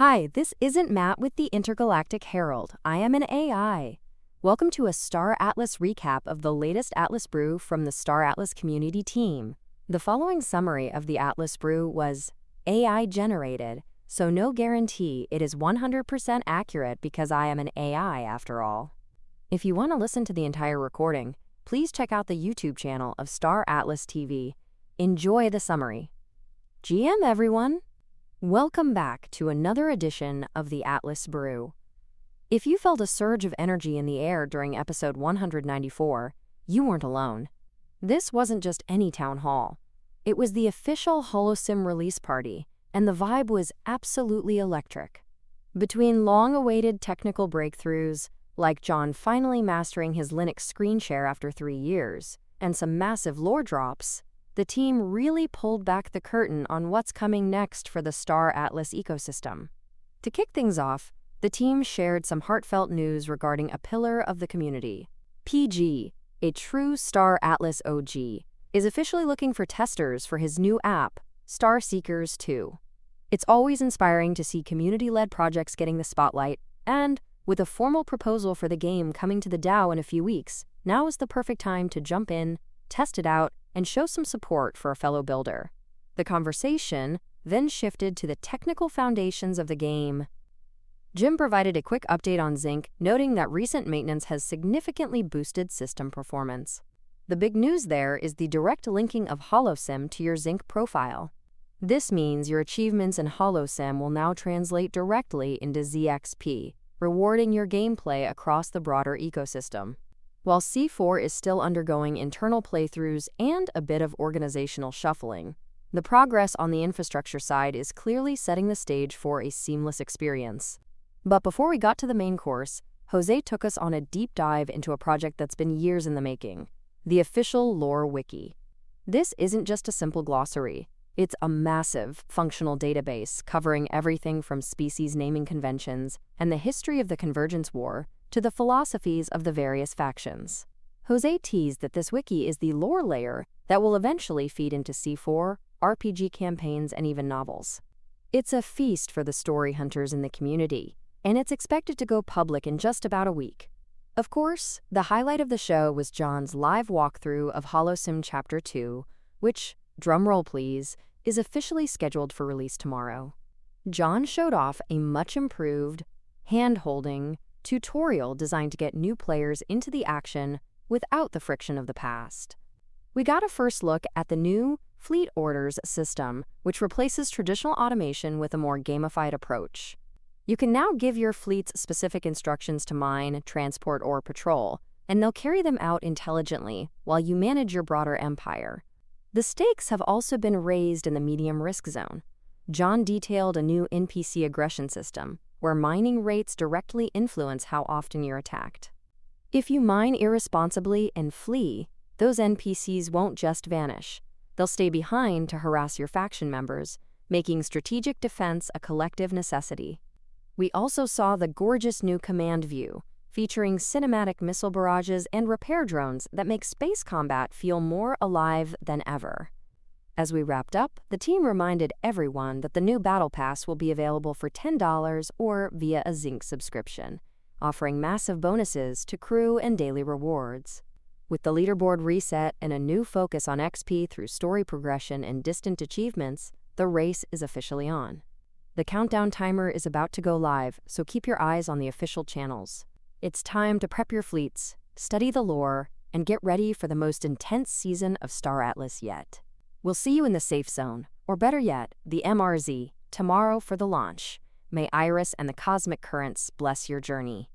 Hi, this isn't Matt with the Intergalactic Herald. I am an AI. Welcome to a Star Atlas recap of the latest Atlas Brew from the Star Atlas community team. The following summary of the Atlas Brew was AI generated, so no guarantee it is 100% accurate because I am an AI after all. If you want to listen to the entire recording, please check out the YouTube channel of Star Atlas TV. Enjoy the summary. GM everyone! Welcome back to another edition of the Atlas Brew. If you felt a surge of energy in the air during episode 194, you weren't alone. This wasn't just any town hall. It was the official HoloSim release party, and the vibe was absolutely electric. Between long-awaited technical breakthroughs, like John finally mastering his Linux screen share after 3 years, and some massive lore drops, the team really pulled back the curtain on what's coming next for the Star Atlas ecosystem. To kick things off, the team shared some heartfelt news regarding a pillar of the community. PG, a true Star Atlas OG, is officially looking for testers for his new app, Star Seekers 2. It's always inspiring to see community-led projects getting the spotlight, and with a formal proposal for the game coming to the DAO in a few weeks, now is the perfect time to jump in, test it out, and show some support for a fellow builder. The conversation then shifted to the technical foundations of the game. Jim provided a quick update on Zinc, noting that recent maintenance has significantly boosted system performance. The big news there is the direct linking of HoloSim to your Zinc profile. This means your achievements in HoloSim will now translate directly into ZXP, rewarding your gameplay across the broader ecosystem. While C4 is still undergoing internal playthroughs and a bit of organizational shuffling, the progress on the infrastructure side is clearly setting the stage for a seamless experience. But before we got to the main course, Jose took us on a deep dive into a project that's been years in the making, the official lore wiki. This isn't just a simple glossary. It's a massive, functional database covering everything from species naming conventions and the history of the Convergence War to the philosophies of the various factions. Jose teased that this wiki is the lore layer that will eventually feed into C4, RPG campaigns, and even novels. It's a feast for the story hunters in the community, and it's expected to go public in just about a week. Of course, the highlight of the show was John's live walkthrough of HoloSim Chapter 2, which, drumroll please, is officially scheduled for release tomorrow. John showed off a much-improved, hand-holding tutorial designed to get new players into the action without the friction of the past. We got a first look at the new Fleet Orders system, which replaces traditional automation with a more gamified approach. You can now give your fleets specific instructions to mine, transport, or patrol, and they'll carry them out intelligently while you manage your broader empire. The stakes have also been raised in the medium risk zone. John detailed a new NPC aggression system, where mining rates directly influence how often you're attacked. If you mine irresponsibly and flee, those NPCs won't just vanish. They'll stay behind to harass your faction members, making strategic defense a collective necessity. We also saw the gorgeous new command view, featuring cinematic missile barrages and repair drones that make space combat feel more alive than ever. As we wrapped up, the team reminded everyone that the new Battle Pass will be available for $10 or via a Zinc subscription, offering massive bonuses to crew and daily rewards. With the leaderboard reset and a new focus on XP through story progression and distant achievements, the race is officially on. The countdown timer is about to go live, so keep your eyes on the official channels. It's time to prep your fleets, study the lore, and get ready for the most intense season of Star Atlas yet. We'll see you in the safe zone, or better yet, the MRZ, tomorrow for the launch. May Iris and the cosmic currents bless your journey.